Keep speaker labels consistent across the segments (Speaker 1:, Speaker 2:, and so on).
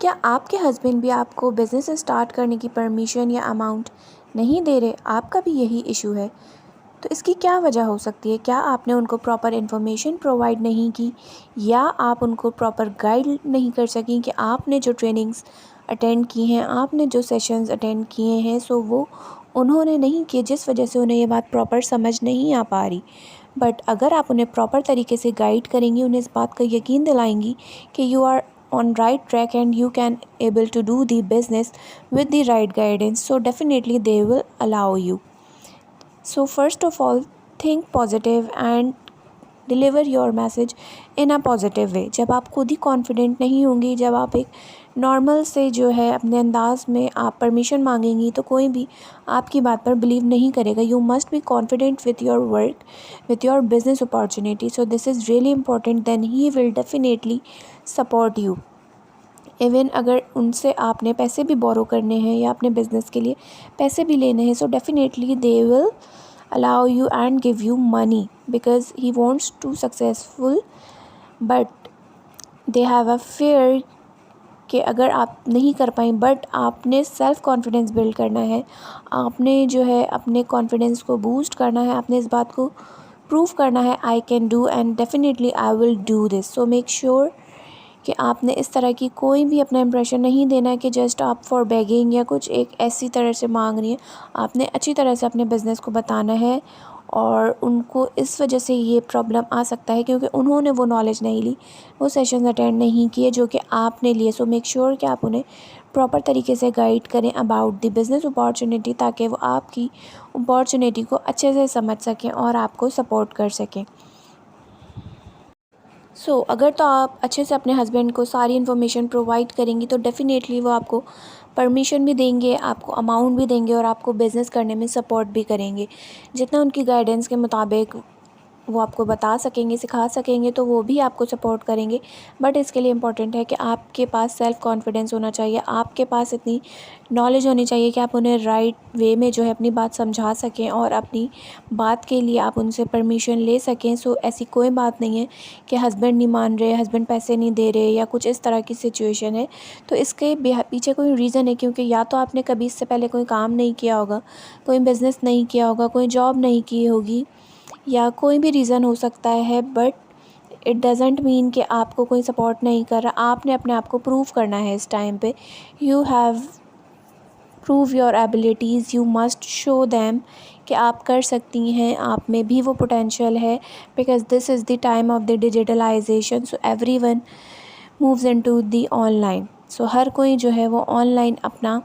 Speaker 1: क्या आपके हस्बैंड भी आपको बिज़नेस स्टार्ट करने की परमिशन या अमाउंट नहीं दे रहे? आपका भी यही इशू है? तो इसकी क्या वजह हो सकती है? क्या आपने उनको प्रॉपर इन्फॉर्मेशन प्रोवाइड नहीं की, या आप उनको प्रॉपर गाइड नहीं कर सकीं कि आपने जो ट्रेनिंग्स अटेंड की हैं, आपने जो सेशंस अटेंड किए हैं, सो वो उन्होंने नहीं किए, जिस वजह से उन्हें ये बात प्रॉपर समझ नहीं आ पा रही। बट अगर आप उन्हें प्रॉपर तरीके से गाइड करेंगी, उन्हें इस बात का यकीन दिलाएंगी कि you are on right track and you can able to do the business with the right guidance, so definitely they will allow you. So first of all, think positive and deliver your message in a positive way. जब आप खुद ही confident नहीं होंगी, जब आप एक normal से जो है अपने अंदाज में आप परमिशन मांगेंगी, तो कोई भी आपकी बात पर बिलीव नहीं करेगा। You must be confident with your work, with your business opportunity, so this is really important, then he will definitely support you. Even अगर उनसे आपने पैसे भी बोरो करने हैं या अपने बिज़नेस के लिए पैसे भी लेने हैं, so definitely they will allow you and give you money because he wants to successful, but they have a fear कि अगर आप नहीं कर पाएँ, बट आपने सेल्फ़ कॉन्फिडेंस बिल्ड करना है, आपने जो है अपने कॉन्फिडेंस को बूस्ट करना है, आपने इस बात को प्रूव करना है, I can do and definitely I will do this. So make sure कि आपने इस तरह की कोई भी अपना इंप्रेशन नहीं देना है कि जस्ट आप फॉर बेगिंग या कुछ एक ऐसी तरह से मांग रही हैं। आपने अच्छी तरह से अपने बिज़नेस को बताना है, और उनको इस वजह से ये प्रॉब्लम आ सकता है क्योंकि उन्होंने वो नॉलेज नहीं ली, वो सेशंस अटेंड नहीं किए जो कि आपने लिए। सो मेक श्योर कि आप उन्हें प्रॉपर तरीके से गाइड करें अबाउट द बिज़नेस अपॉर्चुनिटी, ताकि वो आपकी अपॉर्चुनिटी को अच्छे से समझ सकें और आपको सपोर्ट कर सकें। अगर तो आप अच्छे से अपने हस्बैंड को सारी इन्फॉर्मेशन प्रोवाइड करेंगी, तो डेफ़िनेटली वो आपको परमिशन भी देंगे, आपको अमाउंट भी देंगे और आपको बिज़नेस करने में सपोर्ट भी करेंगे। जितना उनकी गाइडेंस के मुताबिक वो आपको बता सकेंगे, सिखा सकेंगे, तो वो भी आपको सपोर्ट करेंगे। बट इसके लिए इम्पोर्टेंट है कि आपके पास सेल्फ़ कॉन्फिडेंस होना चाहिए, आपके पास इतनी नॉलेज होनी चाहिए कि आप उन्हें राइट वे में जो है अपनी बात समझा सकें और अपनी बात के लिए आप उनसे परमिशन ले सकें। ऐसी कोई बात नहीं है कि हस्बैंड नहीं मान रहे, हस्बैंड पैसे नहीं दे रहे या कुछ इस तरह की सिचुएशन है, तो इसके पीछे कोई रीज़न है, क्योंकि या तो आपने कभी इससे पहले कोई काम नहीं किया होगा, कोई बिज़नेस नहीं किया होगा, कोई जॉब नहीं की होगी, या कोई भी रीज़न हो सकता है। बट इट डज़ंट मीन कि आपको कोई सपोर्ट नहीं कर रहा। आपने अपने आप को प्रूव करना है इस टाइम पे। You have prove your abilities, you must show them कि आप कर सकती हैं, आप में भी वो पोटेंशियल है, because this is the time of the digitalization. So everyone moves into the online. So हर कोई जो है वो ऑनलाइन अपना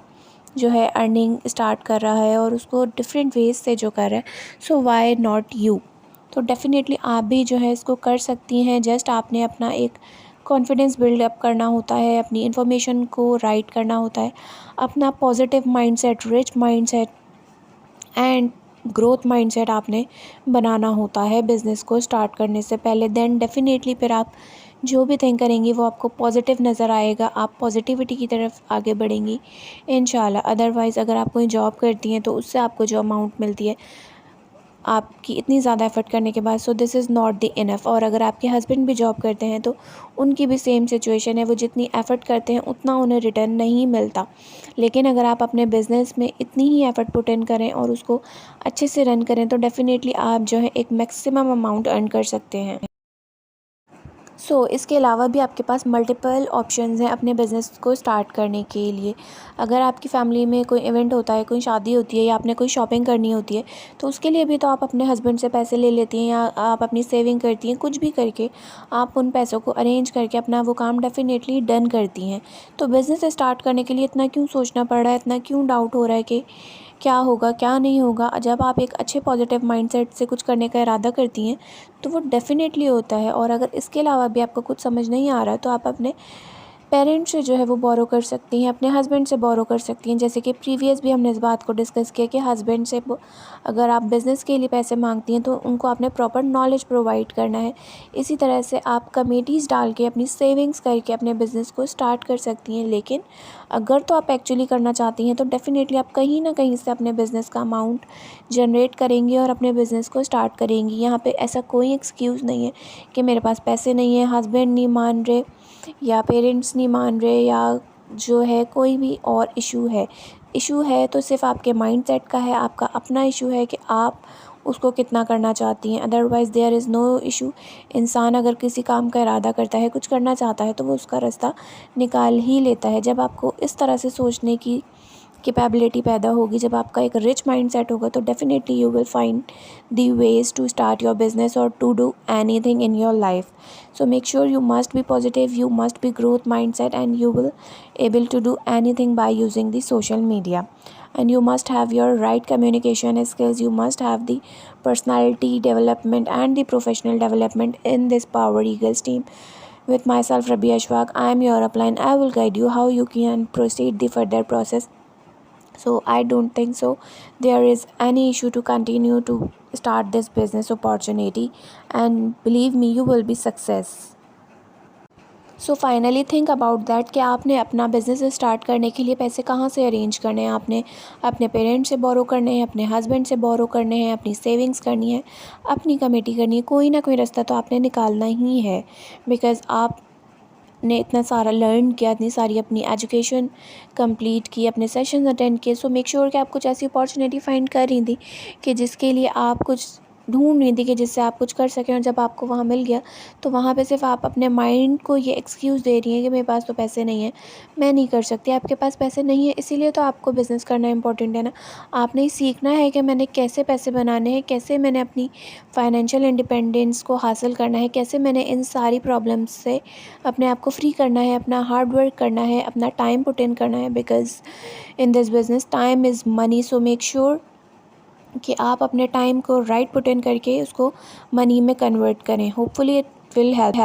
Speaker 1: जो है अर्निंग स्टार्ट कर रहा है और उसको डिफरेंट वेज से जो कर रहा है। सो वाई नॉट यू? तो डेफ़िनेटली आप भी जो है इसको कर सकती हैं। जस्ट आपने अपना एक कॉन्फिडेंस बिल्ड अप करना होता है, अपनी इन्फॉर्मेशन को राइट करना होता है, अपना positive mindset, rich mindset and growth mindset आपने बनाना होता है बिज़नेस को स्टार्ट करने से पहले। देन डेफ़िनेटली फिर आप जो भी थिंक करेंगी वो आपको पॉजिटिव नज़र आएगा, आप पॉजिटिविटी की तरफ आगे बढ़ेंगी इंशाल्लाह। अदरवाइज़ अगर आप कोई जॉब करती हैं तो उससे आपको जो अमाउंट मिलती है आपकी इतनी ज़्यादा एफ़र्ट करने के बाद, सो this is not the enough. और अगर आपके हस्बैंड भी जॉब करते हैं तो उनकी भी सेम सिचुएशन है, वो जितनी एफ़र्ट करते हैं उतना उन्हें रिटर्न नहीं मिलता। लेकिन अगर आप अपने बिज़नेस में इतनी ही एफ़र्ट पुट इन करें और उसको अच्छे से रन करें, तो डेफ़िनेटली आप जो है एक मैक्सिमम अमाउंट अर्न कर सकते हैं। इसके अलावा भी आपके पास मल्टीपल ऑप्शंस हैं अपने बिज़नेस को स्टार्ट करने के लिए। अगर आपकी फ़ैमिली में कोई इवेंट होता है, कोई शादी होती है या आपने कोई शॉपिंग करनी होती है, तो उसके लिए भी तो आप अपने हस्बैंड से पैसे ले लेती हैं या आप अपनी सेविंग करती हैं, कुछ भी करके आप उन पैसों को अरेंज करके अपना वो काम डेफ़िनेटली डन करती हैं। तो बिज़नेस स्टार्ट करने के लिए इतना क्यों सोचना पड़ रहा है, इतना क्यों डाउट हो रहा है कि क्या होगा, क्या नहीं होगा? जब आप एक अच्छे पॉजिटिव माइंडसेट से कुछ करने का इरादा करती हैं, तो वो डेफ़िनेटली होता है। और अगर इसके अलावा भी आपको कुछ समझ नहीं आ रहा, तो आप अपने पेरेंट्स से जो है वो बोरो कर सकती हैं, अपने हस्बैंड से बोरो कर सकती हैं। जैसे कि प्रीवियस भी हमने इस बात को डिस्कस किया कि हस्बैंड से अगर आप बिज़नेस के लिए पैसे मांगती हैं तो उनको आपने प्रॉपर नॉलेज प्रोवाइड करना है। इसी तरह से आप कमेटीज़ डाल के अपनी सेविंग्स करके अपने बिज़नेस को स्टार्ट कर सकती हैं। लेकिन अगर तो आप एक्चुअली करना चाहती हैं तो डेफ़िनेटली आप कहीं ना कहीं से अपने बिज़नेस का अमाउंट जनरेट करेंगी और अपने बिज़नेस को स्टार्ट करेंगी। यहाँ पे ऐसा कोई एक्सक्यूज़ नहीं है कि मेरे पास पैसे नहीं है, हस्बैंड नहीं मान रहे या पेरेंट्स नहीं मान रहे या जो है कोई भी और इशू है तो सिर्फ़ आपके माइंडसेट का है, आपका अपना इशू है कि आप उसको कितना करना चाहती हैं। Otherwise there is no issue. इंसान अगर किसी काम का इरादा करता है, कुछ करना चाहता है, तो वो उसका रास्ता निकाल ही लेता है। जब आपको इस तरह से सोचने की कैपेबिलिटी पैदा होगी, जब आपका एक रिच माइंडसेट होगा, तो definitely you will find the ways to start your business और to do anything in your life. So make sure you must be positive, you must be growth mindset, and you will able to do anything by using the social media. And you must have your right communication skills, you must have the personality development and the professional development in this Power Eagles team. With myself, Rabi Ashfaq, I am your upline. I will guide you how you can proceed the further process. So I don't think so there is any issue to continue to start this business opportunity, and believe me, you will be success. So finally think about that कि आपने अपना business start करने के लिए पैसे कहाँ से arrange करने हैं. आपने अपने पेरेंट्स से बोरो करने हैं, अपने हस्बैंड से बोरो करने हैं, अपनी सेविंग्स करनी है, अपनी कमेटी करनी है. कोई ना कोई रास्ता तो आपने निकालना ही है, बिकॉज़ आपने इतना सारा लर्न किया, इतनी सारी अपनी एजुकेशन कंप्लीट की, अपने सेशंस अटेंड किए. सो मेक श्योर कि आप कुछ ऐसी अपॉर्चुनिटी फाइंड कर रही थी कि जिसके लिए आप कुछ ढूंढ रही थी कि जिससे आप कुछ कर सकें. और जब आपको वहाँ मिल गया तो वहाँ पे सिर्फ आप अपने माइंड को ये एक्सक्यूज़ दे रही हैं कि मेरे पास तो पैसे नहीं हैं, मैं नहीं कर सकती. आपके पास पैसे नहीं है, इसीलिए तो आपको बिज़नेस करना इंपॉर्टेंट है ना. आपने सीखना है कि मैंने कैसे पैसे बनाने हैं, कैसे मैंने अपनी फाइनेंशियल इंडिपेंडेंस को हासिल करना है, कैसे मैंने इन सारी प्रॉब्लम्स से अपने आप को फ्री करना है, अपना हार्ड वर्क करना है, अपना टाइम पुट इन करना है. Because in this business time is money. So make sure कि आप अपने टाइम को राइट पुट इन करके उसको मनी में कन्वर्ट करें. Hopefully it will help.